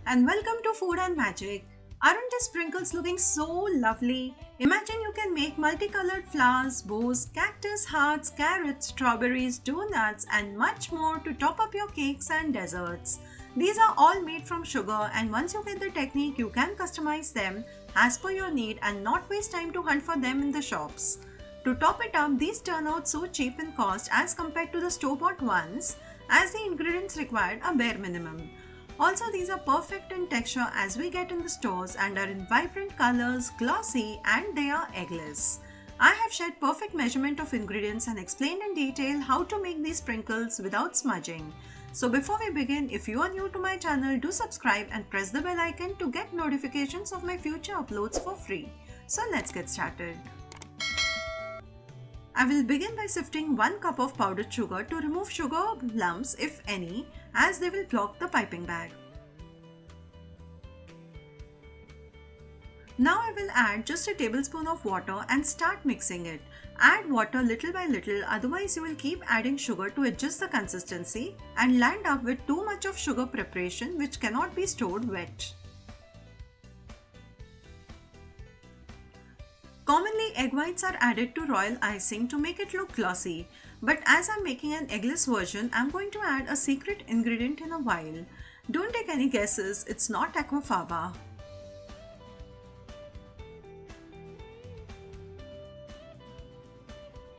and welcome to Food and Magic. Aren't these sprinkles looking so lovely? Imagine you can make multicolored flowers, bows, cactus hearts, carrots, strawberries, donuts, and much more to top up your cakes and desserts. These are all made from sugar, and once you get the technique, you can customize them as per your need and not waste time to hunt for them in the shops. To top it up, these turn out so cheap in cost as compared to the store-bought ones, as the ingredients required are bare minimum. Also, these are perfect in texture as we get in the stores and are in vibrant colors, glossy, and they are eggless. I have shared perfect measurement of ingredients and explained in detail how to make these sprinkles without smudging. So before we begin, if you are new to my channel, do subscribe and press the bell icon to get notifications of my future uploads for free. So let's get started. I will begin by sifting 1 cup of powdered sugar to remove sugar lumps if any, as they will block the piping bag. Now I will add just a tablespoon of water and start mixing it. Add water little by little, otherwise you will keep adding sugar to adjust the consistency and land up with too much of sugar preparation which cannot be stored wet. Commonly, egg whites are added to royal icing to make it look glossy, but as I'm making an eggless version, I'm going to add a secret ingredient in a while. Don't take any guesses, it's not aquafaba.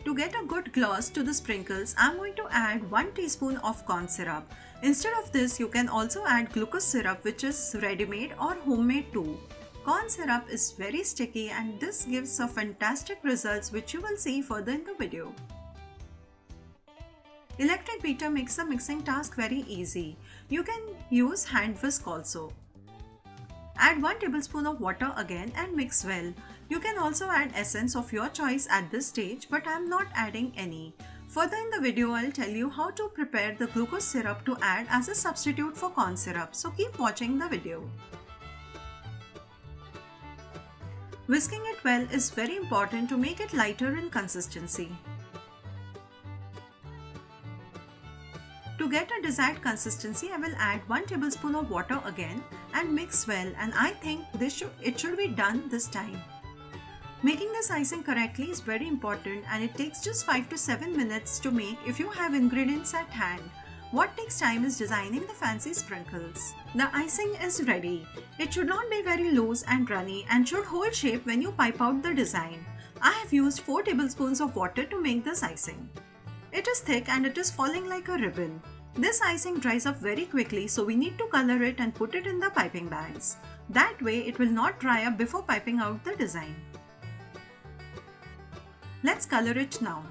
To get a good gloss to the sprinkles, I'm going to add 1 teaspoon of corn syrup. Instead of this, you can also add glucose syrup, which is ready-made or homemade too. Corn syrup is very sticky and this gives a fantastic results which you will see further in the video. Electric beater makes the mixing task very easy. You can use hand whisk also. Add 1 tablespoon of water again and mix well. You can also add essence of your choice at this stage, but I am not adding any. Further in the video, I'll tell you how to prepare the glucose syrup to add as a substitute for corn syrup, so keep watching the video. Whisking it well is very important to make it lighter in consistency. To get a desired consistency, I will add 1 tablespoon of water again and mix well, and I think it should be done this time. Making this icing correctly is very important and it takes just 5 to 7 minutes to make if you have ingredients at hand. What takes time is designing the fancy sprinkles. The icing is ready. It should not be very loose and runny and should hold shape when you pipe out the design. I have used 4 tablespoons of water to make this icing. It is thick and it is falling like a ribbon. This icing dries up very quickly, so we need to color it and put it in the piping bags. That way it will not dry up before piping out the design. Let's color it now.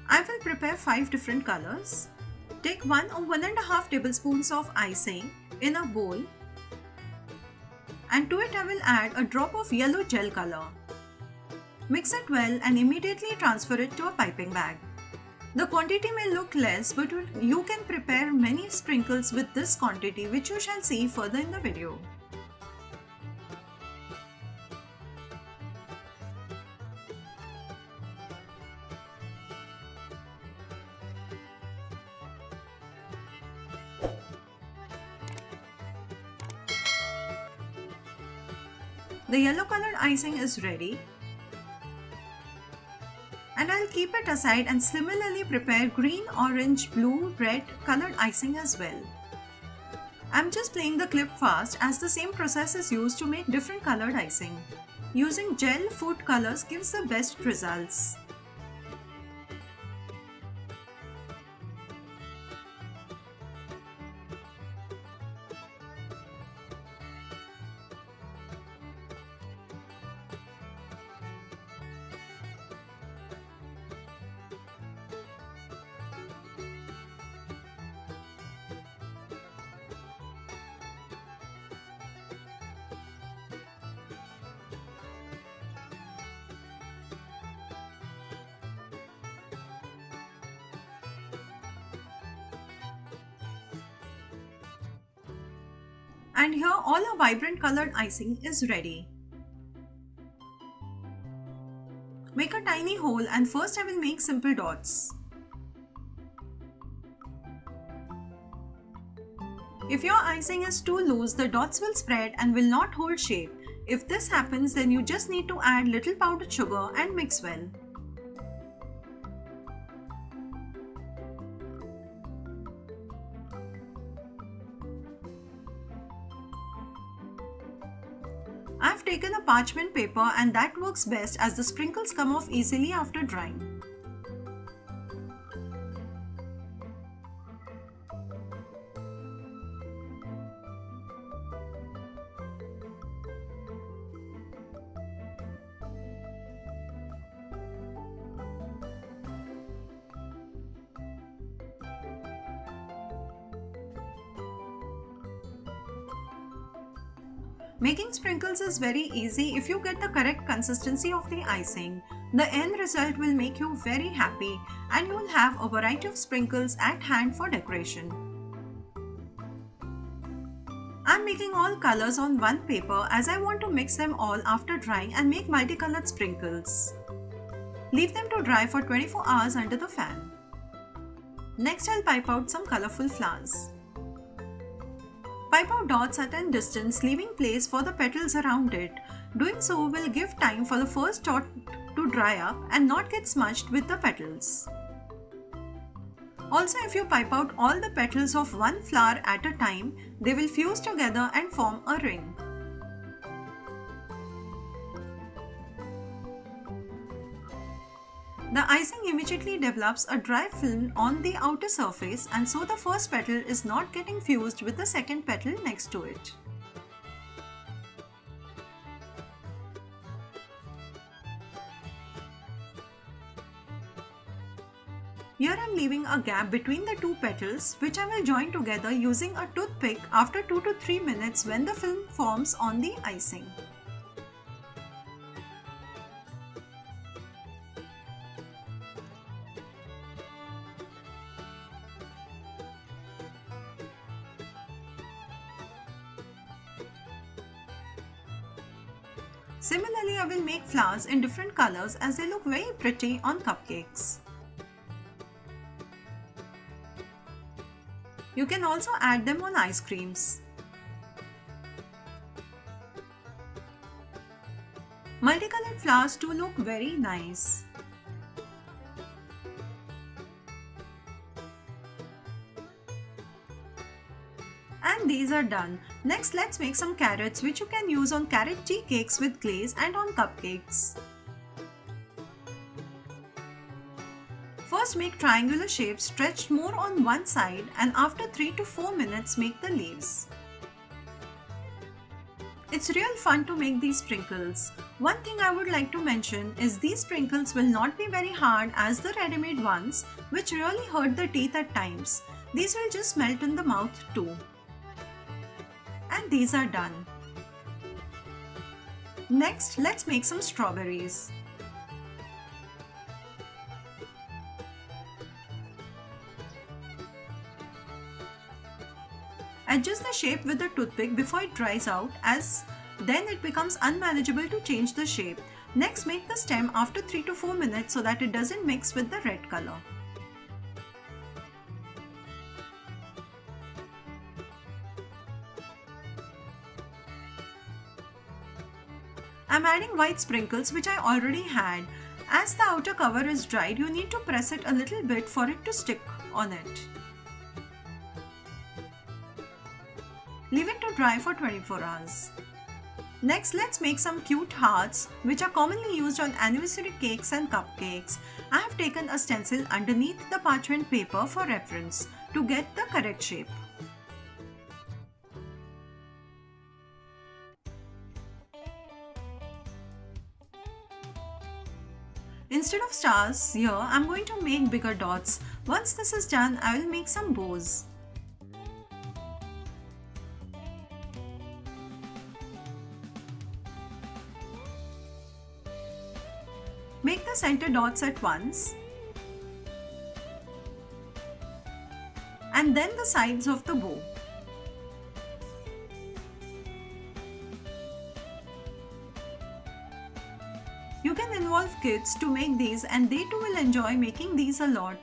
I will prepare 5 different colors. Take 1 or 1.5 tablespoons of icing in a bowl, and to it I will add a drop of yellow gel color. Mix it well and immediately transfer it to a piping bag. The quantity may look less, but you can prepare many sprinkles with this quantity, which you shall see further in the video. The yellow colored icing is ready, and I'll keep it aside and similarly prepare green, orange, blue, red colored icing as well. I'm just playing the clip fast as the same process is used to make different colored icing. Using gel food colors gives the best results. And here all our vibrant colored icing is ready. Make a tiny hole, and first I will make simple dots. If your icing is too loose, the dots will spread and will not hold shape. If this happens, then you just need to add little powdered sugar and mix well. I've taken a parchment paper and that works best as the sprinkles come off easily after drying. Making sprinkles is very easy if you get the correct consistency of the icing. The end result will make you very happy and you will have a variety of sprinkles at hand for decoration. I'm making all colors on one paper as I want to mix them all after drying and make multicolored sprinkles. Leave them to dry for 24 hours under the fan. Next, I'll pipe out some colorful flowers. Pipe out dots at a distance, leaving place for the petals around it. Doing so will give time for the first dot to dry up and not get smudged with the petals. Also, if you pipe out all the petals of one flower at a time, they will fuse together and form a ring. The icing immediately develops a dry film on the outer surface, and so the first petal is not getting fused with the second petal next to it. Here I am leaving a gap between the two petals, which I will join together using a toothpick after 2 to 3 minutes when the film forms on the icing. Similarly, I will make flowers in different colors as they look very pretty on cupcakes. You can also add them on ice creams. Multicolored flowers too look very nice. And these are done. Next, let's make some carrots which you can use on carrot tea cakes with glaze and on cupcakes. First, make triangular shapes stretched more on one side, and after 3 to 4 minutes make the leaves. It's real fun to make these sprinkles. One thing I would like to mention is these sprinkles will not be very hard as the ready-made ones, which really hurt the teeth at times. These will just melt in the mouth too. And these are done. Next, let's make some strawberries. Adjust the shape with the toothpick before it dries out, as then it becomes unmanageable to change the shape. Next, make the stem after 3 to 4 minutes so that it doesn't mix with the red color. I'm adding white sprinkles which I already had. As the outer cover is dried, you need to press it a little bit for it to stick on it. Leave it to dry for 24 hours. Next, let's make some cute hearts which are commonly used on anniversary cakes and cupcakes. I have taken a stencil underneath the parchment paper for reference to get the correct shape. Instead of stars, here I am going to make bigger dots. Once this is done, I will make some bows. Make the center dots at once and then the sides of the bow. You can involve kids to make these and they too will enjoy making these a lot.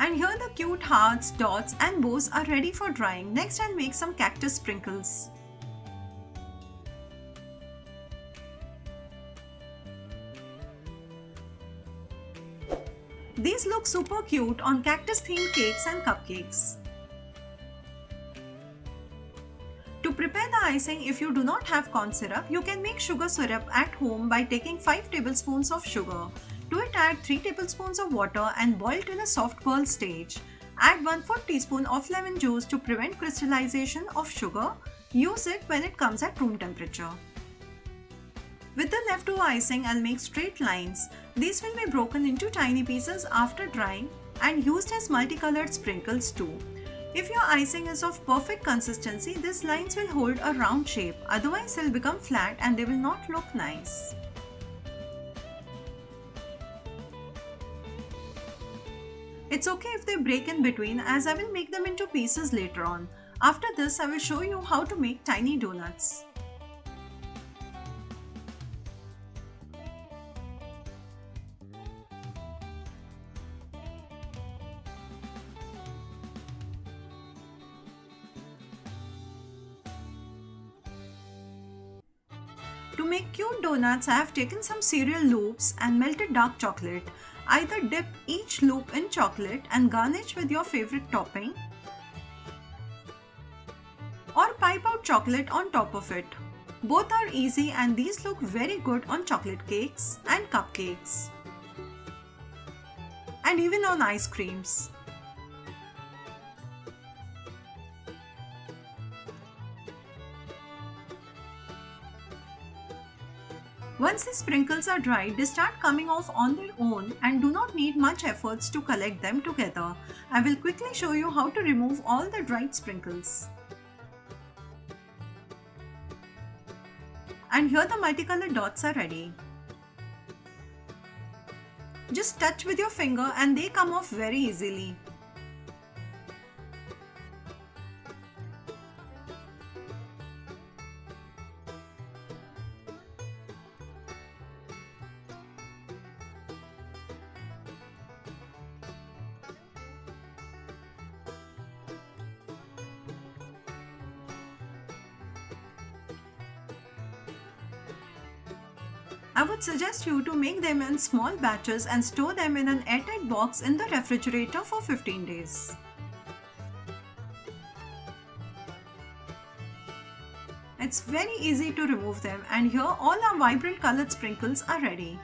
And here the cute hearts, dots and bows are ready for drying. Next I'll make some cactus sprinkles. These look super cute on cactus themed cakes and cupcakes. To prepare the icing, if you do not have corn syrup, you can make sugar syrup at home by taking 5 tablespoons of sugar. To it add 3 tablespoons of water and boil till a soft pearl stage. Add 1/4 teaspoon of lemon juice to prevent crystallization of sugar. Use it when it comes at room temperature. With the leftover icing, I'll make straight lines. These will be broken into tiny pieces after drying and used as multicolored sprinkles too. If your icing is of perfect consistency, these lines will hold a round shape. Otherwise, they'll become flat and they will not look nice. It's okay if they break in between, as I will make them into pieces later on. After this, I will show you how to make tiny donuts. To make cute donuts, I have taken some cereal loops and melted dark chocolate. Either dip each loop in chocolate and garnish with your favorite topping, or pipe out chocolate on top of it. Both are easy and these look very good on chocolate cakes and cupcakes, and even on ice creams. Once the sprinkles are dried, they start coming off on their own and do not need much efforts to collect them together. I will quickly show you how to remove all the dried sprinkles. And here the multicolored dots are ready. Just touch with your finger and they come off very easily. I would suggest you to make them in small batches and store them in an airtight box in the refrigerator for 15 days. It's very easy to remove them, and here all our vibrant colored sprinkles are ready.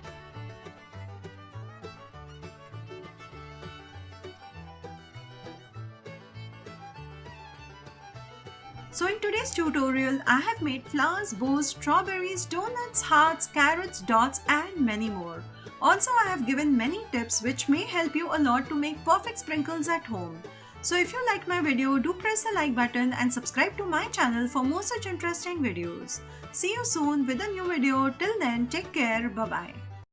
So in today's tutorial, I have made flowers, bows, strawberries, donuts, hearts, carrots, dots and many more. Also, I have given many tips which may help you a lot to make perfect sprinkles at home. So if you liked my video, do press the like button and subscribe to my channel for more such interesting videos. See you soon with a new video. Till then, take care. Bye-bye.